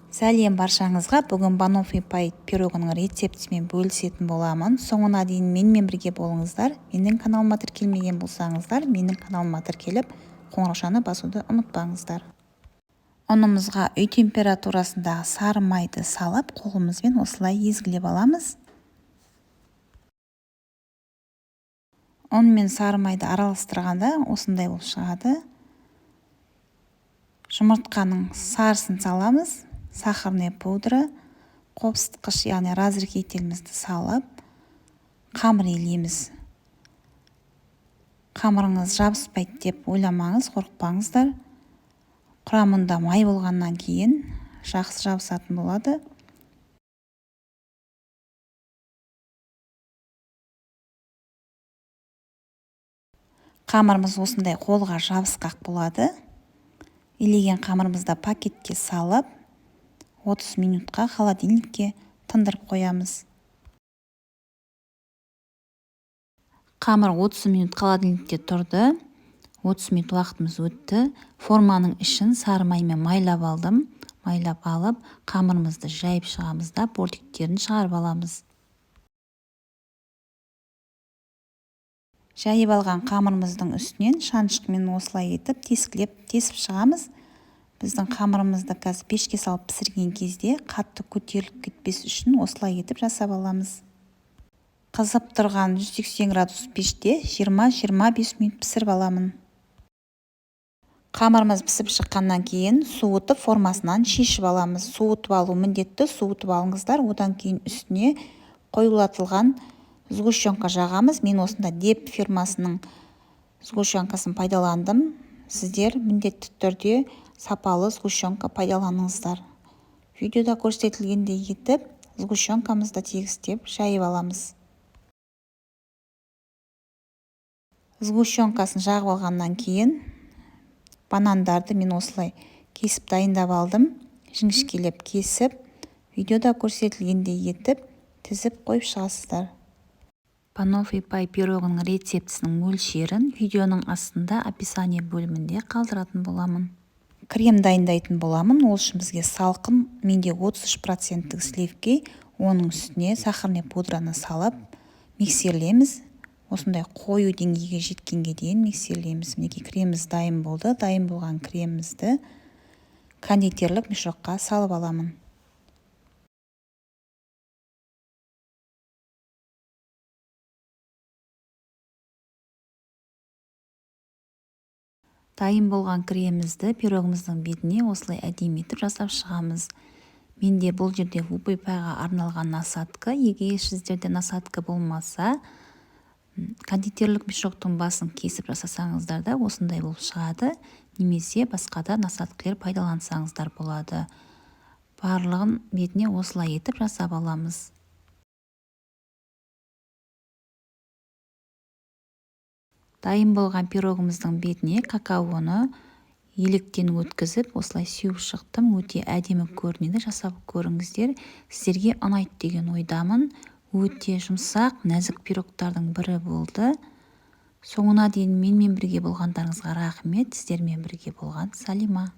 Сәлем баршаңызға. Бүгін банофи пай пирогының рецептімен бөлісетін боламын. Соңына дейін менімен бірге болыңыздар. Менің каналыма тіркелмеген болсаңыздар, менің каналыма тіркеліп, қоңыраушаны басуды ұмытпаңыздар. Ұнымызға үй температурасындағы сары майды салып, қолымызбен осылай езгілеп аламыз. Ұн мен сары майды араластырғанда осындай болып шығады. Жұмыртқаның сарысын саламыз. Сахарный пудра, қопсытқыш, яғни разрыхителімізді салып, қамыр илейміз. Қамырыңыз жабыспайды деп ойламаңыз, қорықпаңыздар. Құрамында май болғаннан кейін жақсы жабысатын болады. Қамырымыз осындай қолға жабысқақ болады. Илеген қамырымызды пакетке салып, 30 минутқа холодильникке тындырып қоямыз. Қамыр 30 минут холодильникте тұрды. 30 минут уақытымыз өтті. Форманың ішін сары маймен майлап алдым. Майлап алып, қамырымызды жайып шығамыз да бортиктерін шығарып аламыз. Жайып алған қамырымыздың үстінен шаншқымен осылай етіп тесіп шығамыз. Біздің қамырымызды қазір пешке салып пісірген кезде қатты көтеріліп кетпес үшін осылай етіп жасап аламыз. Қызып тұрған 180 градус пеште 20-25 минут пісіріп аламын. Қамырымыз пісіп шыққаннан кейін суытып формасынан шешіп аламыз. Суытып алу міндетті, суытып алыңыздар. Одан кейін үстіне қоюлатылған сгущенка жағамыз. Мен осында деп фирмасының сгущенкасын пайдаландым. Сіздер міндетті түрде сапалы сгущенка пайдаланыңыздар. Видеода көрсетілгендей етіп, сгущенкамызды тегістеп жайып аламыз. Сгущенкасын жағып алғаннан кейін банандарды мен осылай кесіп дайындап алдым. Жіңішкелеп кесіп, видеода көрсетілгендей етіп, тізіп қойып шығасыздар. Банофи пай пирогының рецептісінің мөлшерін видеоның астында описание бөлімінде қалдыратын боламын. Крем дайындайтын боламын. Ол үшін бізге салқын, менде 33% сливки, оның үстіне сахарный пудраны салып миксерлейміз. Осындай қою деңгейге жеткенге дейін миксерлейміз. Мінекей креміміз дайын болды. Дайын болған кремімізді кондитерлік мешокқа салып аламын. Дайын болған кремімізді пирогымыздың бетіне осылай әдемі етіп жасап шығамыз. Менде бұл жерде лупой пайға арналған насадка. Егер сіздерде насадка болмаса, кондитерлік мешоктың басын кесіп жасасаңыздар да осындай болып шығады. Немесе басқа да насадкалар пайдалансаңыздар болады. Барлығын бетіне осылай етіп жасап аламыз. Дайын болған пирогымыздың бетіне какаоны електен өткізіп, осылай сеуіп шықтым. Өте әдемі көрінеді, жасап көріңіздер. Сіздерге ұнайды деген ойдамын. Өте жұмсақ, нәзік пирогтардың бірі болды. Соңына дейін менімен бірге болғандарыңызға рахмет. Сіздермен бірге болған Салима.